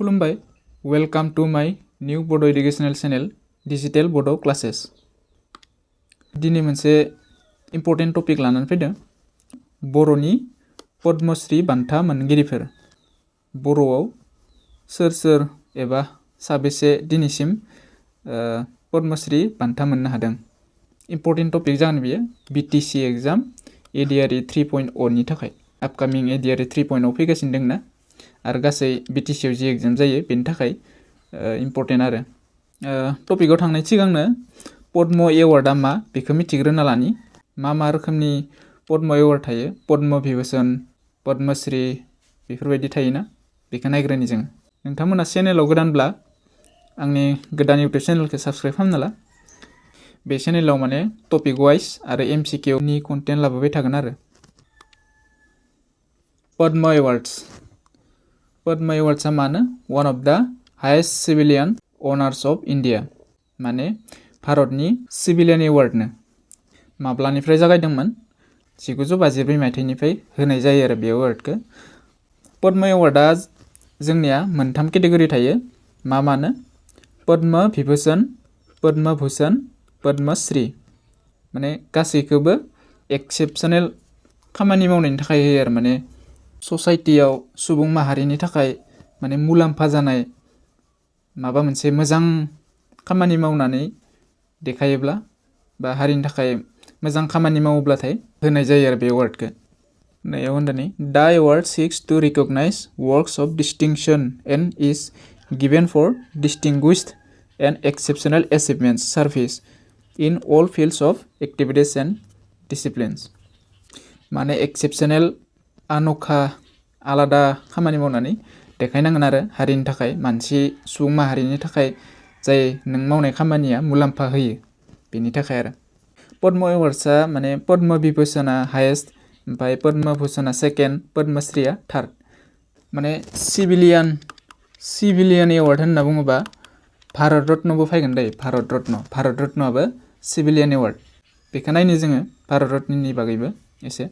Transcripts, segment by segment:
खुलुमबाय welcome to माय new बड' एडुकेशनल चैनल डिजिटल बड' क्लासेस दिनै मोनसे इम्पर्टेन्ट टपिक लानानै फैदों बर'नि पद्मश्री बान्था मोनगिरिफोर बर'आव सोर सोर एबा साबेसे दिनैसिम पद्मश्री बान्था मोननो हादों इम्पर्टेन्ट टपिक जागोन बियो बिटिसि एग्जाम एडिआरइ 3.0 नि थाखाय आपकामिं एडिआरइ 3.0 फैगासिनो दंना आरो गासै बिटिसिआव जि एग्जाम जायो बेनि थाखाय इम्पर्टेन्ट आरो टपिकआव थांनाय सिगांनो पद्म एवार्डआ मा बेखौ मिथिग्रोना लानि मा रोखोमनि पद्म एवार्ड थायो पद्म विभूषण पद्मश्री बेफोरबायदि थायोना बेखौ नायग्रोनि जों नोंथांमोना चेनेलाव गोदानब्ला आंनि गोदान इउट्युब चेनेलखौ साबस्क्राइब खालामना ला बे चेनेलाव माने टपिक वाइज आरो एमसिकिउ नि कन्टेन्ट लाबोबाय थागोन आरो पद्म एवार्ड्सआ मानो वन अफ द highest civilian honours of India माने भारतनि सिभिलियन एवार्डनो माब्लानिफ्राय जागायदोंमोन 1954 मायथाइनिफ्राय होनाय जायो आरो बे एवार्डखौ पद्म एवार्डआ जोंनिया मोनथाम केटेगरि थायो मानो पद्म विभूषण पद्म भूषण पद्मश्री माने गासैखौबो एक्सेप्शनेल खामानि मावनायनि थाखाय होयो आरो माने ससाइटियाव सुबुं माहारिनि थाखाय माने मुलाम्फा जानाय माबा मोनसे मोजां खामानि मावनानै देखायोब्ला बा हारिनि थाखाय मोजां खामानि मावोब्लाथाय होनाय जायो आरो बे एवार्डखौ नैयाव होनदोंनि दा award seeks to recognise works of distinction and is given for distinguished and exceptional achievements service in all fields of activities and disciplines माने एक्सेप्शनेल आनोखा आलादा खामानि मावनानै देखायनांगोन आरो हारिनि थाखाय मानसि सुबुं माहारिनि थाखाय जाय नों मावनाय खामानिया मुलाम्फा होयो बेनि थाखाय आरो पद्म एवार्ड्सआ माने पद्म विभूषणआ हाइएस्ट ओमफ्राय पद्म भूषणआ सेकेन्ड पद्मश्रीया थार्ड माने सिभिलियन एवार्ड होनना बुङोबा भारत रत्नबो फैगोन दै भारत रत्नआबो सिभिलियन एवार्ड बेखौ नायनो जोङो भारत रत्ननि बागैबो एसे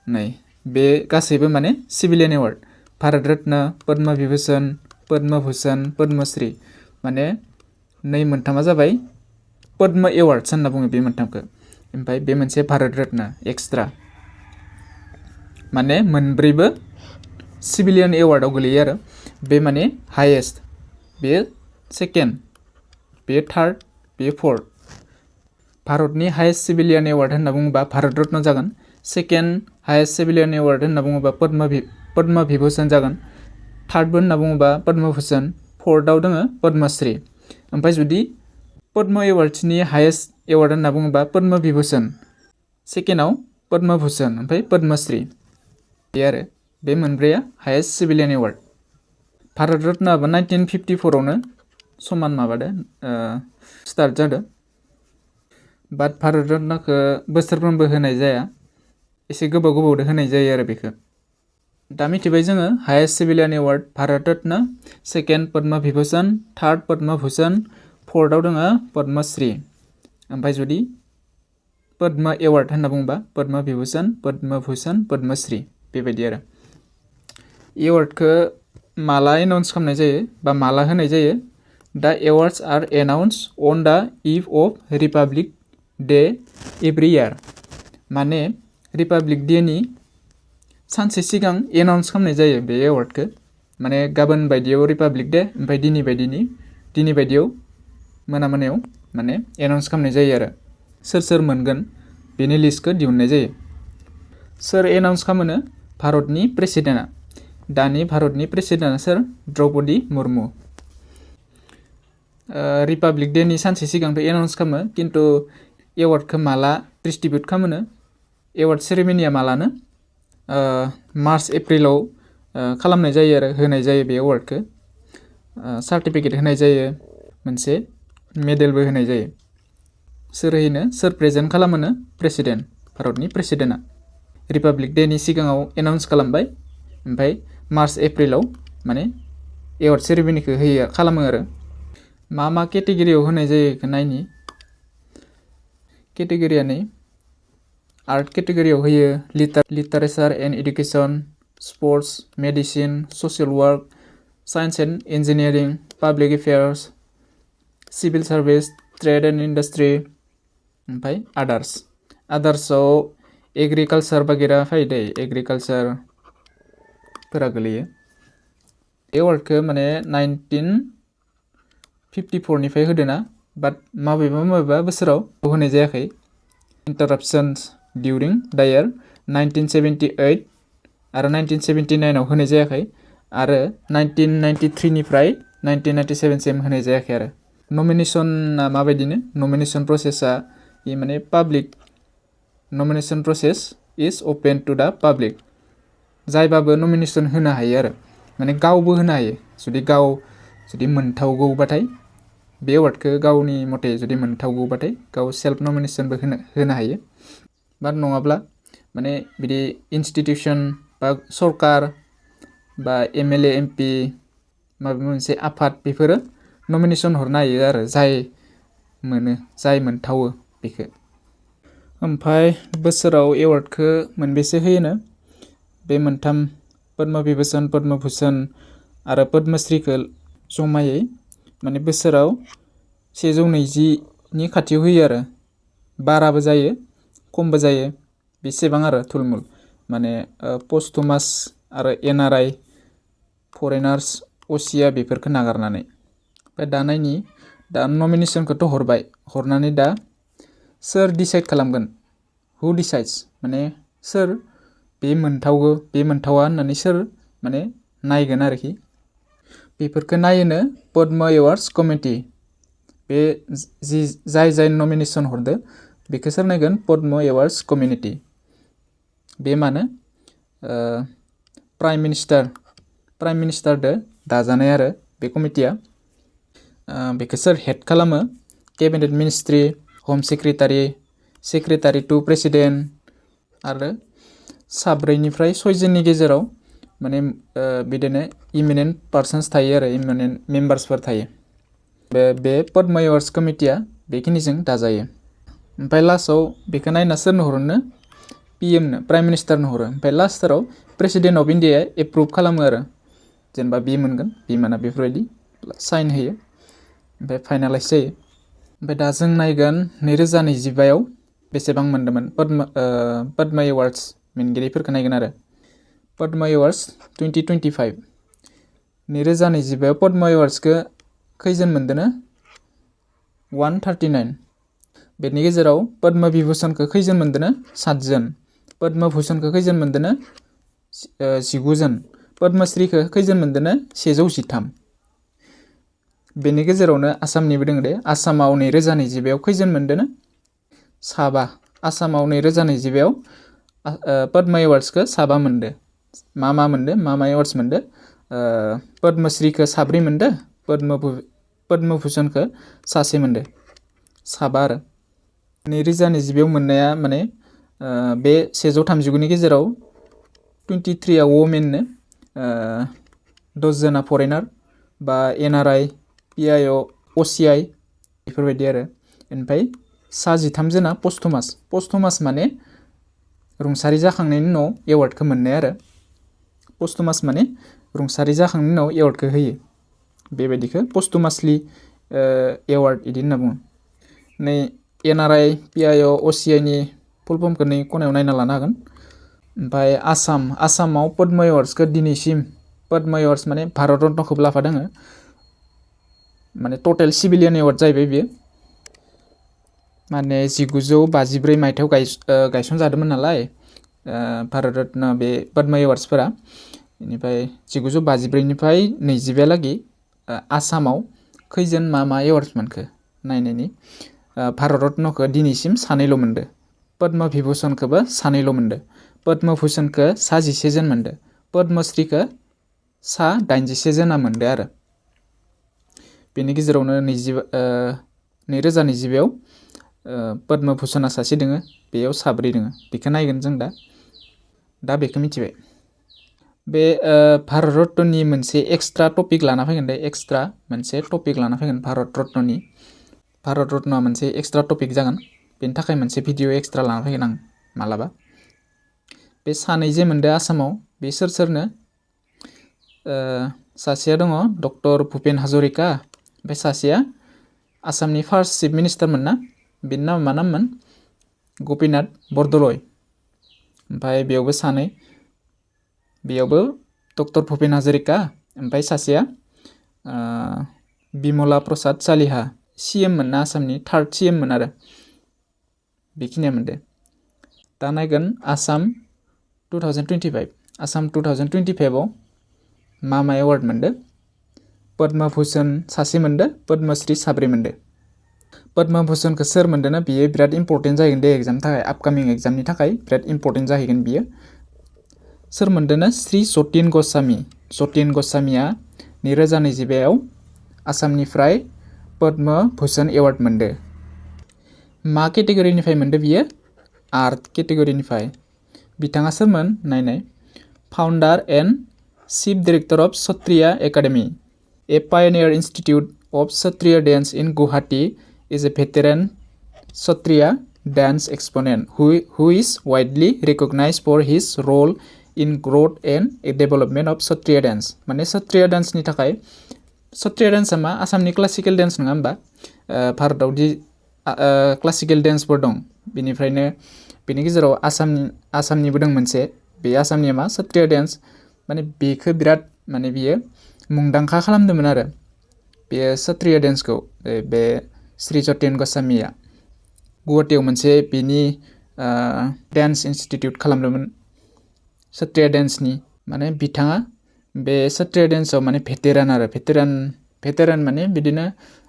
नै बे गासैबो माने सिभिलियन एवार्ड भारत रत्न पद्म विभूषण पद्म भूषण पद्मश्री माने मोनथामा जाबाय पद्म एवार्ड्स होनना बुङो बे मोनथामखौ ओमफ्राय बे मोनसे भारत रत्न एक्सट्रा माने मोनब्रैबो सिभिलियन एवार्डआव गोलैयो आरो बे माने हाइएस्ट बे सेकेन्ड बे थार्ड बे फोर्थ भारतनि हाइएस्ट सिभिलियन एवार्ड होनना बुङोबा भारत रत्न जागोन सेकेन्ड हाइएस्ट सिभिलियन एवार्ड होनना बुङोबा पद्म विभूषण जागोन थार्डबो होनना बुङोबा पद्म भूषण फोर्थआव दङ पद्मश्री ओमफ्राय जुदि पद्म एवार्ड्सनि हाइएस्ट एवार्ड होनना बुङोबा पद्म विभूषण सेकेन्डआव पद्म भूषण ओमफ्राय पद्मश्री बे आरो बे मोनब्रैया हाइएस्ट सिभिलियन एवार्ड भारत रत्नआबो 1954आवनो समान माबादो स्टार्ट जादों बाट भारत रत्नखौ बोसोरफ्रोमबो होनाय जाया एसे गोबावदो होनाय जायो आरो बेखौ दा मिथिबाय जोङो highest civilian award Bharat Ratna second Padma Vibhushan third Padma Bhushan फोर्थआव दङ पद्मश्री ओमफ्राय जुदि पद्म एवार्ड होनना बुङोबा पद्म विभूषण पद्म भूषण पद्मश्री बेबायदि आरो एवार्डखौ माला एनाउन्स खालामनाय जायो बा माला होनाय जायो दा awards R announce on the eve of Republic Day every year माने रिपाब्लिक डेनि सानसे सिगां एनाउन्स खालामनाय जायो बे एवार्डखौ माने गाबोन बायदियाव रिपाब्लिक डे ओमफ्राय दिनै बायदियाव मोनायाव माने एनाउन्स खालामनाय जायो आरो सोर मोनगोन बेनि लिस्टखौ दिहुननाय जायो सोर एनाउन्स खालामो भारतनि प्रेसिडेन्टआ दानि भारतनि प्रेसिडेन्टआ सोर द्रौपदी मुर्मु रिपाब्लिक डेनि सानसे सिगांथ' एनाउन्स खालामो खिन्थु एवार्डखौ माला डिस्ट्रिबिउट खालामो एवार्ड सेरेमनिया मालानो मार्च एप्रिलाव खालामनाय जायो आरो होनाय जायो बे एवार्डखौ सार्टिफिकेट होनाय जायो मोनसे मेडेलबो होनाय जायो सोर प्रेजेन्ट खालामो प्रेसिडेन्ट भारतनि प्रेसिडेन्टआ रिपाब्लिक डेनि सिगाङाव एनाउन्स खालामबाय ओमफ्राय मार्च एप्रिलाव माने एवार्ड सेरेमनिखौ खालामो आरो मा केटेगरियाव होनाय जायो बेखौ नायनि केटेगरिया नै आर्ट केटेगरियाव होयो literature and education sports medicine social work science and engineering, public affairs, civil service, trade and industry, ओमफ्राय आदार्सआव एग्रिकालचार बागेरा फैदो, एग्रिकालचारफोरा गोलैयो। बे एवार्डखौ माने 1954 निफ्राय होदोना, बाट माबेबा बोसोराव होनाय जायाखै। इन्टाराप्शन्स डिउरिं द इयार 1978 आरो 1979 आव होनाय जायाखै, आरो 1993 निफ्राय 1997 सिम होनाय जायाखै आरो। नमिनेसना माबायदिनो, नमिनेसन प्रसेसा माने पाब्लिक नमिनेसन प्रसेस इज ओपेन टु द पाब्लिक। जायबाबो नमिनेसन होनो हायो आरो, माने गावबो होनो हायो जुदि मोनथावगौबाथाय। बे एवार्डखौ गावनि मथे जुदि मोनथावगौबाथाय गाव सेल्फ नमिनेसनबो होनो हायो। बाट नङाब्ला माने बिदि इन्स्टिटिउसन बा सरकार बा MLA MP माबा मोनसे आफाद बेफोरो नमिनेसन हरनो हायो आरो, जाय मोनथावो बेखौ। ओमफ्राय बोसोराव एवार्डखौ मोनबेसे होयोनो? बे मोनथाम पद्म विभूषण, पद्म भूषण आरो पद्मश्रीखौ जमायै माने बोसोराव 120नि खाथियाव होयो आरो। बाराबो जायो खमबो जायो, बेसेबां आरो थुलमुल माने पस्टुमास आरो NRI, फरेनार्स, OCA बेफोरखौ नागारनानै। ओमफ्राय दा नमिनेसनखौथ' हरनानै दा सोर डिसाइड खालामगोन? हु डिसाइड्स माने सोर बे मोनथावो बे मोनथावा होननानै सोर माने नायगोन आरोखि। बेफोरखौ नायोनो पद्म एवार्ड्स कमिटि। बे जाय नमिनेसन हरदो बेखौ सोर नायगोन? Padma awards committee. बे मानो प्राइम मिनिस्टारदो दाजानाय आरो बे कमिटिया। बेखौ सोर हेड खालामो? केबिनेट मिनिस्ट्रि, हम सेक्रेटारि टु प्रेसिडेन्ट आरो 4निफ्राय 6 जननि गेजेराव माने बिदिनो इमिनेन्ट पार्सन्स थायो आरो, इमिनेन्ट मेम्बार्सफोर थायो। बे पद्म एवार्ड्स कमिटिया बेखिनिजों दाजायो। ओमफ्राय लास्टआव बेखौ नायना सोरनो हरोनो? PM प्राइम मिनिस्टारनो हरो। ओमफ्राय लास्टाव प्रेसिडेन्ट अफ इन्डिया एप्रुभ खालामो आरो, जेनेबा बे मोनगोन बे मोना बेफोरबायदि साइन होयो, ओमफ्राय फाइनालाइज जायो। ओमफ्राय दा जों नायगोन 2025आव बेसेबां मोन्दोंमोन पद्म एवार्ड्स मोनगिरिफोरखौ नायगोन आरो। पद्म एवार्ड्स 2025 2025आव पद्म एवार्ड्सखौ खैजोन मोनदोंनो? 139। बेनि गेजेराव पद्म विभूषणखौ खैजोन मोनदोंनो? 7 जन। पद्म भूषणखौ खैजोन मोनदोंनो? 19 जन। पद्मश्रीखौ खैजोन मोनदोंनो? 113। बेनि गेजेरावनो आसामनिबो दङ दे। आसामाव 2025आव खैजोन मोनदोंनो? 7। आसामाव 2025आव पद्म एवार्ड्सखौ 7 मोनदो। मा मोनदो? मा एवार्ड्स मोनदो? पद्मश्रीखौ 4 मोनदो, पद्म भूषणखौ 1 मोनदो। 7 आरो 2025आव मोननाया माने बे 139नि गेजेराव 23 वमेननो, 10 जना फरेनार बा NRI, PIO, OCI बेफोरबायदि आरो। ओमफ्राय 13 जना पस्टुमास माने रुंसारि जाखांनायनि उनाव एवार्डखौ मोननाय आरो। पस्टुमास माने रुंसारि जाखांनायनि उनाव एवार्डखौ होयो, बेबायदिखौ पस्टुमासलि एवार्ड बिदि होनना बुङो। नै NRI, PIO, OCIनि फुल फर्मखौ नै खनायाव नायना लानो हागोन। ओमफ्राय आसामाव पद्म एवार्ड्सखौ दिनैसिम, पद्म एवार्ड्स माने भारत रत्नखौबो लाफादों, माने टटेल सिभिलियन एवार्ड जाहैबाय बेयो। माने 1954 मायथाइयाव गायसनजादोंमोन नालाय भारत रत्न बे पद्म एवार्ड्सफोरा। बेनिफ्राय 1954निफ्राय 2022लागै आसामाव खैजोन मा एवार्ड्स मोनखो नायनायनि। भारत रत्नखौ दिनैसिम 2ल' मोनदो, पद्म विभूषणखौबो 2ल' मोनदो, पद्म भूषणखौ 11 जन मोनदो, पद्मश्रीखौ 81 जना मोनदो आरो। बेनि गेजेरावनो 2025आव पद्म भूषणा 1 दोङो, बेयाव 4 दोङो। बेखौ नायगोन जों दा बेखौ मिथिबाय। बे भारत रत्ननि मोनसे एक्सट्रा टपिक लाना फैगोन दे, एक्सट्रा मोनसे टपिक लाना फैगोन भारत रत्नआ मोनसे एक्सट्रा टपिक जागोन। बेनि थाखाय मोनसे भिडिअ एक्सट्रा लाना फैगोन आं मालाबा। बे 2 जे मोनदो आसामाव, बे सोरनो? सासेया दङ डक्टर भुपेन हाजरिका, ओमफ्राय सासेया आसामनि फार्स्ट चिफ मिनिस्टारमोन ना, बिनि नामा मा नाममोन? गपिनाथ बरदलै। ओमफ्राय बेयावबो सानै, बेयावबो डक्टर भुपेन हाजरिका, ओमफ्राय सासेया बिमला प्रसाद चालिहा, CM मोन ना आसामनि, थार्ड CM मोन आरो। बेखिनिया मोनदे। दा नायगोन आसाम 2025। आसाम 2025 आव मा एवार्ड मोनदो? पद्म भूषण सासे मोनदो, पद्मश्री साब्रै मोनदो। पद्म भूषणखौ सोर मोनदोना बियो बिराद इम्पर्टेन्ट जाहैगोन दे एग्जामनि थाखाय, आपकामिं एग्जामनि थाखाय बिराद इम्पर्टेन्ट जाहैगोन बियो। सोर मोनदोना? श्री जतिन गस्वामी। जतिन गस्वामीया 2025 आव आसामनिफ्राय पद्म भूषण एवार्ड मोनदो। मा केटेगरिनिफ्राय मोनदो बियो? आर्ट केटेगरिनिफ्राय। बिथाङा सोरमोन? नायनाय, founder and chief director of Sattriya Academy, a pioneer institute of Sattriya dance in Guwahati, is a veteran Sattriya dance exponent who is widely recognized for his role in growth and development of Kshatriya dance। माने क्षत्रिय डान्सनि थाखाय, क्षत्रिय डान्सआ मा? आसामनि classical dance नङा होमबा? भारताव दि classical डान्सफोर दं, बेनिफ्रायनो बेनि गेजेराव आसामनिबो दं मोनसे, बे आसामनिया मा? क्षत्रिय डान्स। माने बेखौ बिराद माने बियो मुंदांखा खालामदोंमोन आरो बेयो क्षत्रिय डान्सखौ, बे श्री जतिन गस्वामीया गुवाहाटीयाव मोनसे बेनि डान्स इन्स्टिट्यूट खालामदोंमोन क्षत्रिय डान्सनि। माने बिथाङा बे क्षत्रिय डान्सआव माने भेटेरान आरो भेटेरान माने बिदिनो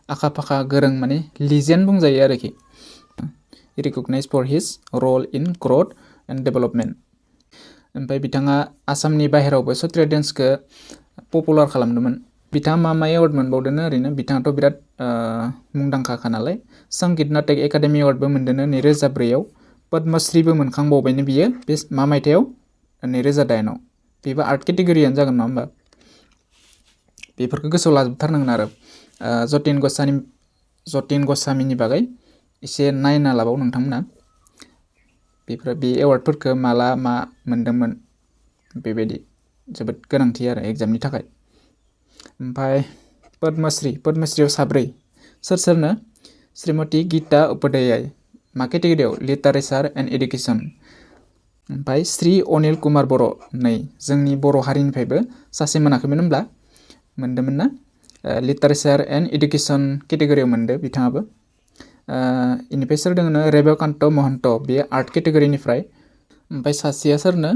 आखा फाखा गोरों, माने लिजेन्ड बुंजायो आरोखि। रिकगनाइज फर हिज रल इन ग्रोथ एन्ड डेभेलपमेन्ट। ओमफ्राय बिथाङा आसामनि बाहेरावबो क्षत्रिय डान्सखौ पपुलार खालामदोंमोन। बिथाङा मा एवार्ड मोनबावदोंनो ओरैनो? बिथाङाथ' बिराद मुंदांखाखा नालाय, संगीत नाटक एकाडेमि एवार्डबो मोनदोंनो 2004 आव। पद्मश्रीबो मोनखांबावबायनो बियो बे मा मायथाइयाव? 2008 आव। बेबो आर्ट केटेगरियानो जागोन नङा होमबा? बेफोरखौ गोसोआव लाजोबथारनांगोन आरो। जतिन गस्वामीनि बागै एसे नायना लाबाव नोंथांमोना। बे एवार्डफोरखौ माला मा मोनदोंमोन, बेबायदि जोबोद गोनांथि आरो एग्जामनि थाखाय। ओमफ्राय पद्मश्रीयाव साब्रै, सोरनो? श्रीमती गीता उपाध्याय, मा केटेगरियाव? Literature and education. ओमफ्राय श्री अनिल कुमार बर', नै जोंनि बर' हारिनिफ्रायबो सासे मोनाखैमोन होनब्ला? मोनदोंमोन ना? लिटारेचार एन्ड एडुकेसन केटेगरियाव मोनदो बिथाङाबो। इनिफ्राय सोर दोङोनो? रेबकान्त महन्त, बेयो आर्ट केटेगरिनिफ्राय। ओमफ्राय सासेया सोरनो?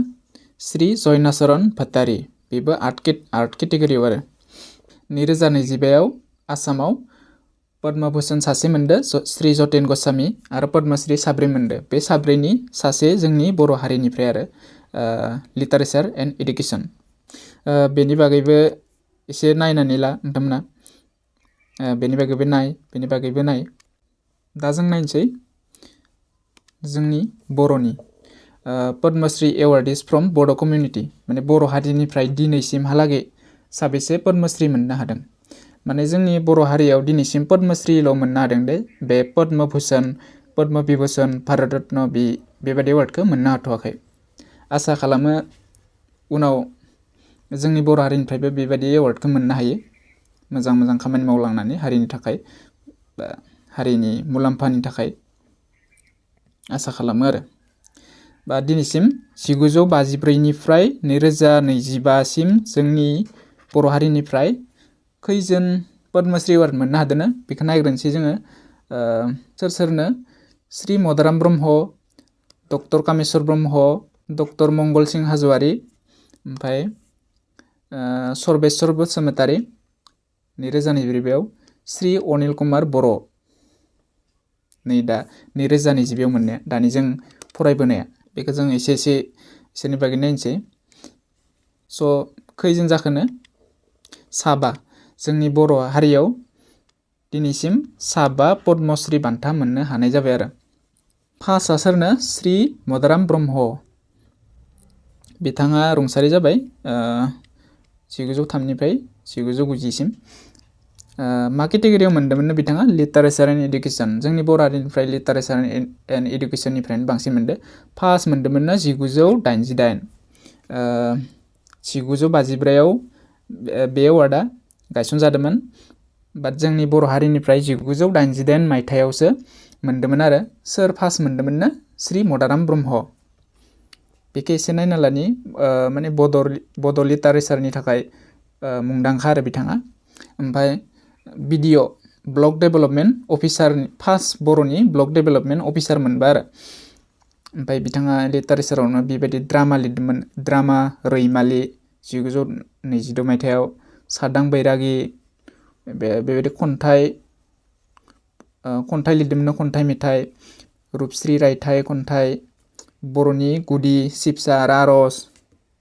श्री जयनाचरन भट्टारी, बेबो आर्ट केटेगरियाव आरो। 2025 आव आसामाव पद्म भूषण सासे मोनदो श्री जतिन गस्वामी, आरो पद्मश्री साब्रै मोनदो। बे साब्रैनि सासे जोंनि बर' हारिनिफ्राय आरो लिटारेचार एन्ड एडुकेसन। बेनि बागैबो एसे नायनानै ला नोंथांमोना, बेनि बागैबो नाय। दा जों नायनोसै जोंनि बर'नि पद्मश्री एवार्ड इज फ्रम बड' कमिउनिटि, माने बर' हारिनिफ्राय दिनैसिमहालागै साबेसे पद्मश्री मोननो हादों? माने जोंनि बर' हारियाव दिनैसिम पद्मश्रील' मोननो हादों दे, बे पद्म भूषण, पद्म विभूषण, भारत रत्न बेबादि एवार्डखौ मोननो हाथ'वाखै। आसा खालामो उनाव जोंनि बर' हारिनिफ्रायबो बेबादि एवार्डखौ मोननो हायो, मोजां खामानि मावलांनानै हारिनि थाखाय, हारिनि मुलाम्फानि थाखाय आसा खालामो आरो। बा दिनैसिम 1954निफ्राय 2025सिम जोंनि बर' हारिनिफ्राय खैजोन पद्मश्री एवार्ड मोननो हादोंनो? बेखौ नायग्रोनोसै जोङो। सोरनो? श्री मदाराम ब्रह्म, डक्टर कामेश्वर ब्रह्म, डक्टर मंगल सिं हाज'वारि, ओमफ्राय सर्बेश्वर बसुमतारी। 2022 आव श्री अनिल कुमार बर', नै दा 2025 आव मोननाया, दानि जों फरायबोनाया। बेखौ जों एसेनि बागै नायनोसै। खैजोन जाखोनो? साबा। जोंनि बर' हारियाव दिनैसिम साबा पद्मश्री बान्था मोननो हानाय जाबाय आरो। फार्स्टआ सोरनो? श्री मदाराम ब्रह्म, बिथाङा रुंसारि जाबाय 1903निफ्राय 1990सिम। मा केटेगरियाव मोनदोंमोननो बिथाङा? Literature and education. जोंनि बर' हारिनिफ्राय लिटारेचार एन्ड एडुकेसननिफ्रायनो बांसिन मोनदो। फार्स्ट मोनदोंमोननो 1988। 1954 आव बे एवार्डआ गायसनजादोंमोन बाट जोंनि बर' हारिनिफ्राय 1988 मायथाइयावसो मोनदोंमोन आरो सोर फार्स्ट मोनदोंमोननो श्री मदाराम ब्रह्म बेखौ एसे नायना लानि माने बड' लिटारेचारनि थाखाय मुंदांखा आरो बिथाङा ओमफ्राय video block development officer first बर'नि ब्लक डेभेलपमेन्ट अफिसार मोनबा आरो ओमफ्राय बिथाङा लिटारेचारावनो बेबायदि ड्रामा लिरदोंमोन ड्रामा रैमालि 1926 मायथाइयाव सादां बैरागि बेबायदि खन्थाइ लिरदोंमोन खन्थाइ मेथाइ रुपस्रि रायथाइ खन्थाइ बर'नि गुदि सिबसा आर'ज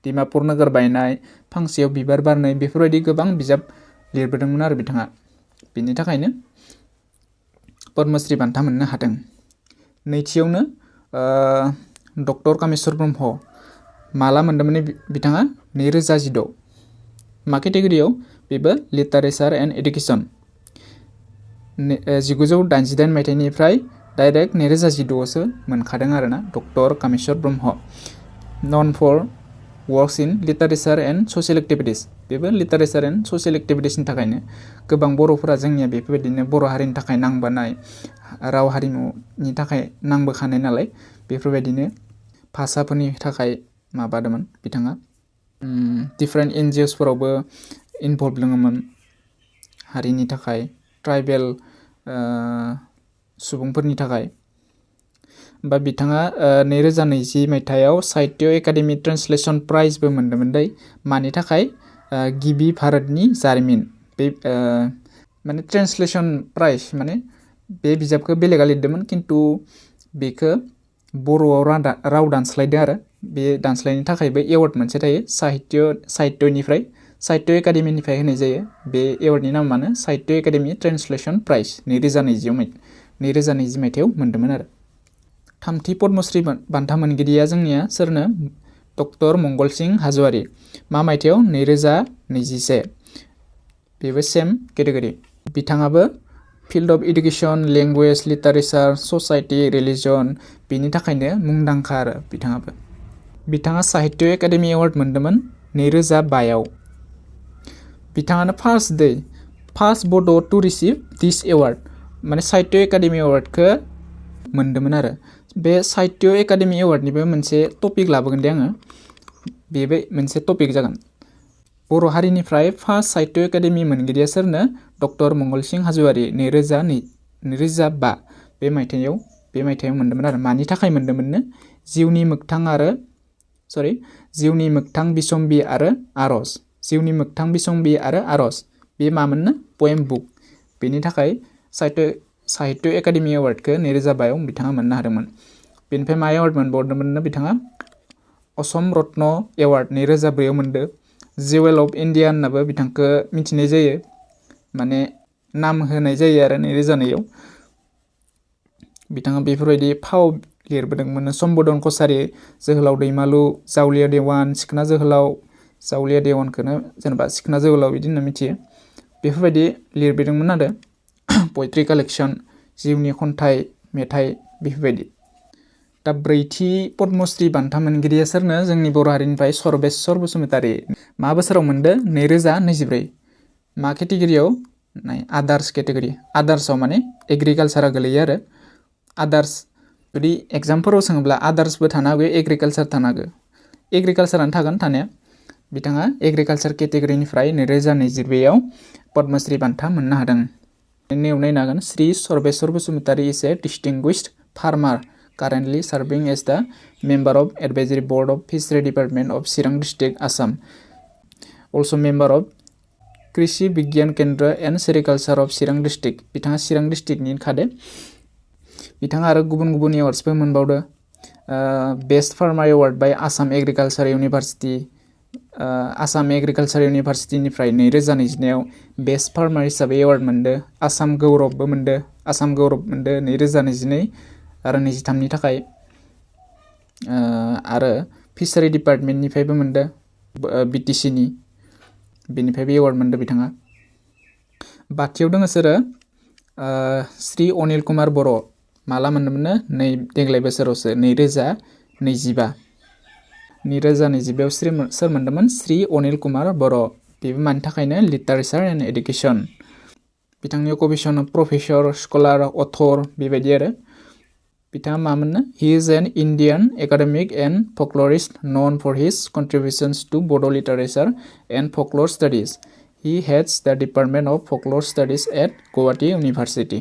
डिमापुर नोगोर बायनाय फांसेयाव बिबार बारनाय बेफोरबायदि गोबां बिजाब लिरबोदोंमोन आरो बिथाङा बिनि थाखायनो पद्मश्री बान्था मोननो हादों नैथियावनो डक्टर कामेस्वर ब्रह्म माला मोनदोंमोन बिथाङा 2016 मा केटेगरियाव बेबो लिटारेचार एन्ड एडुकेसन 1988 मायथाइनिफ्राय डाइरेक्ट 2016आवसो मोनखादों आरोना डक्टर कामेस्वर ब्रह्म नन for works in literature and social activities बेबो लिटारेचार एन्ड ससियेल एक्टिभिटिसनि थाखायनो गोबां बर'फोरा जोंनिया बेफोरबायदिनो बर' हारिनि थाखाय नांबोनाय राव हारिमुनि थाखाय नांबोखानाय नालाय बेफोरबायदिनो भाषाफोरनि थाखाय माबादोंमोन बिथाङा डिफरेन्ट एनजिअसफोरावबो इनभल्भ दङमोन हारिनि थाखाय ट्राइबेल सुबुंफोरनि थाखाय बा बिथाङा 2020 मायथाइयाव साहित्य एकाडेमि ट्रेन्सलेसन प्राइजबो मोनदोंमोन दै मानि थाखाय गिबि भारतनि जारिमिन बे माने ट्रेन्सलेसन प्राइज माने बे बिजाबखौ बेलेगा लिरदोंमोन खिन्थु बेखौ बर'आव राव दानस्लायदों आरो बे दानस्लायनायनि थाखायबो एवार्ड मोनसे थायो साहित्यनिफ्राय साहित्य एकाडेमिनिफ्राय होनाय जायो बे एवार्डनि नामानो साहित्य एकाडेमि ट्रेन्सलेसन प्राइज 2020 मायथाइयाव मोनदोंमोन आरो थामथि पद्मश्री बान्था मोनगिरिया जोंनिया सोरनो डक्टर मंगल सिं हाज'वारि मा मायथाइयाव 2021 बेबो सेम केटेगरि बिथाङाबो field of education language literature society religion बेनि थाखायनो मुंदांखा आरो बिथाङा साहित्य एकाडेमि एवार्ड मोनदोंमोन 2005आव बिथाङानो फार्स्ट बड' टु रिसिभ दिस एवार्ड माने साहित्य एकाडेमि एवार्डखौ मोनदोंमोन आरो बे साहित्य एकाडेमि एवार्डनिबो मोनसे टपिक लाबोगोन दे आङो बेबो मोनसे टपिक जागोन बर' हारिनिफ्राय फार्स्ट साहित्य एकाडेमि मोनगिरिया सोरनो डक्टर मंगल सिं हाज'वारि 2005 बे मायथाइयाव मोनदोंमोन आरो मानि थाखाय मोनदोंमोननो जिउनि मोगथां बिसम्बि आरो आर'ज बे मामोननो पएम बुक बेनि थाखाय साहित्य एकाडेमि एवार्डखौ 2005आव बिथाङा मोननो हादोंमोन बेनिफ्राय मा एवार्ड मोनबावदोंमोननो बिथाङा असम रत्न एवार्ड 2004आव मोनदों जेवेल अफ इन्डिया होननाबो बिथांखौ मिथिनाय जायो माने नाम होनाय जायो आरो 2009आव बिथाङा बेफोरबायदि फाव लिरबोदोंमोन सम्बोधन कसारि जोहोलाव दैमालु जावलिया देवान सिखोना जोहोलाव जावलिया देवानखौनो जेनेबा सिखोना जोहोलाव बिदि होनना मिथियो बेफोरबायदि लिरबोदोंमोन आरो पयट्रि कालेक्सन जिउनि खन्थाइ मेथाइ बेफोरबायदि दा ब्रैथि पद्मश्री बान्था मोनगिरिया सोरनो जोंनि बर' हारिनिफ्राय सर्बेस्वर बसुमतारि मा बोसोराव मोनदों 2024 मा केटेगरियाव आदार्स केटेगरि आदार्सआव माने एग्रिकालसारा गोलैयो आरो आदार्स जुदि एग्जामफोराव सोङोब्ला आदार्सबो थानो हागौ एग्रिकालसार थानो हागौ एग्रिकालसारानो थागोन थानाया बिथाङा एग्रिकालसार केटेगरिनिफ्राय 2022आव पद्मश्री बान्था मोननो हादों नेव नायनो हागोन Shri Sarbeswar Basumatary is a distinguished farmer currently serving as the member of advisory board of fishery department of Chirang district Assam also member of Krishi Vigyan Kendra and sericulture of Chirang district बिथाङा चिरां डिस्ट्रिक्टनि खादे बिथाङा आरो गुबुन गुबुन एवार्ड्सबो मोनबावदो best farmer award by Assam Agriculture University Assam Agriculture इउनिभार्सिटिनिफ्राय 2020आव बेस्ट फार्मार हिसाबै एवार्ड मोनदो आसाम गौरबबो मोनदो 2022 आरो 23नि थाखाय आरो फिसारि डिपार्टमेन्टनिफ्रायबो मोनदो बिटिसिनि बेनिफ्रायबो एवार्ड मोनदो बिथाङा बाथियाव दङ सोरो श्री अनिल कुमार बर' माला मोनदोंमोननो देग्लाय बोसोरावसो 2025 सोर मोनदोंमोन श्री अनिल कुमार बर' बेबो मानि थाखायनो लिटारेचार एन्ड एडुकेसन बिथांनि अकुपेसन प्रफेसर स्कलार अथर बेबायदि आरो बिथाङा मामोननो he is an Indian academic and folklorist known for his contributions to Bodo' literature and folklore studies he heads the department of folklore studies at Guwahati University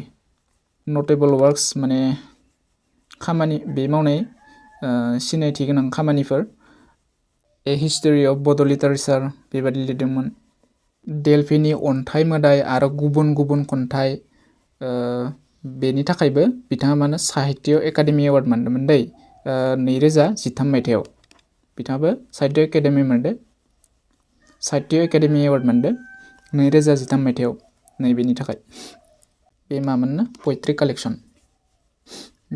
notable works माने खामानि बे मावनाय सिनायथि गोनां खामानिफोर a history of Bodo' literature बेबादि लिरदोंमोन डेल्फिनि अन्थाइ मोदाय आरो गुबुन गुबुन खन्थाइ बेनि थाखायबो बिथाङा मानो साहित्य एकाडेमि एवार्ड मोनदोंमोन दै 2013 मायथाइयाव बिथाङाबो साहित्य एकाडेमि मोनदों साहित्य एकाडेमि एवार्ड मोनदों 2013 मायथाइयाव नैबेनि थाखाय बे मामोननो पोएट्रि कालेक्सन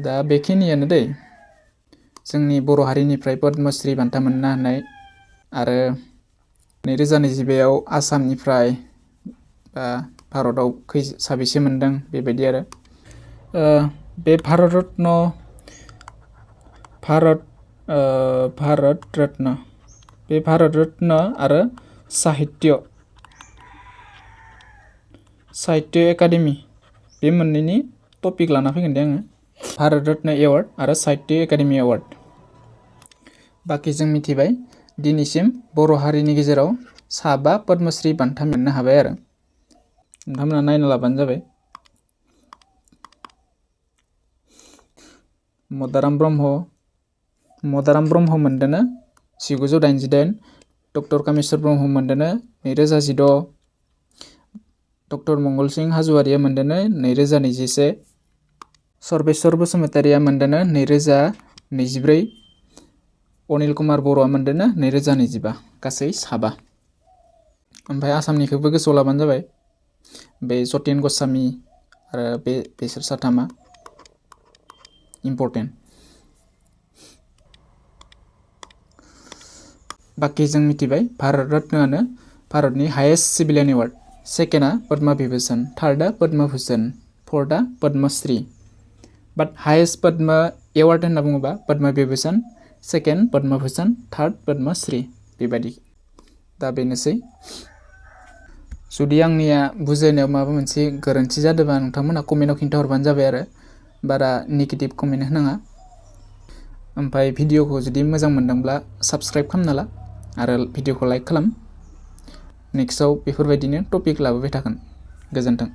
दा बेखिनियानो दै जोंनि बर' हारिनिफ्राय पद्मश्री बान्था मोननो हानाय आरो 2022आव आसामनिफ्राय बा भारताव साबेसे मोनदों बेबायदि आरो बे भारत रत्न बे भारत रत्न आरो साहित्य एकाडेमि बे मोननैनि टपिक लाना फैगोन दे आङो भारत रत्न एवार्ड आरो साहित्य एकाडेमि एवार्ड बाखि जों मिथिबाय दिनैसिम बर' हारिनि गेजेराव 7 पद्मश्री बान्था मोननो हाबाय आरो नोंथांमोना नायना लाबानो जाबाय मदाराम ब्रह्म मोनदोनो 1988 डक्टर कामेस्वर ब्रह्म मोनदोनो 2016 डक्टर मंगल सिंह हाज'वारिया मोनदोनो 2021 सर्बेश्वर बसुमतारिया मोनदोनो 2024 अनिल कुमार बर'आ मोनदोनो 2025 गासै 7 ओमफ्राय आसामनिखौबो गोसोआव लाबानो जाबाय बे जतिन गस्वामी आरो बेसोर 3 इम्पर्टेन्ट बाखि जों मिथिबाय भारत रत्नआनो भारतनि हाइएस्ट सिभिलियन एवार्ड सेकेन्डआ पद्म विभूषण थार्डआ पद्म भूषण फोर्थआ Padmashri but highest Padma award होनना बुङोबा पद्म विभूषण सेकेन्ड पद्म भूषण थार्ड पद्मश्री बेबायदि दा बेनोसै जुदि आंनिया बुजायनायाव माबा मोनसे गोरोन्थि जादोंबा नोंथांमोना कमेन्टआव खिन्थाहरबानो जाबाय आरो बारा नेगेटिभ कमेन्ट होनाङा ओमफ्राय भिडिअखौ जुदि मोजां मोनदोंब्ला साबस्क्राइब खालामना ला आरो भिडिअखौ लाइक खालाम नेक्स्टआव बेफोरबायदिनो टपिक लाबोबाय थागोन गोजोन्थों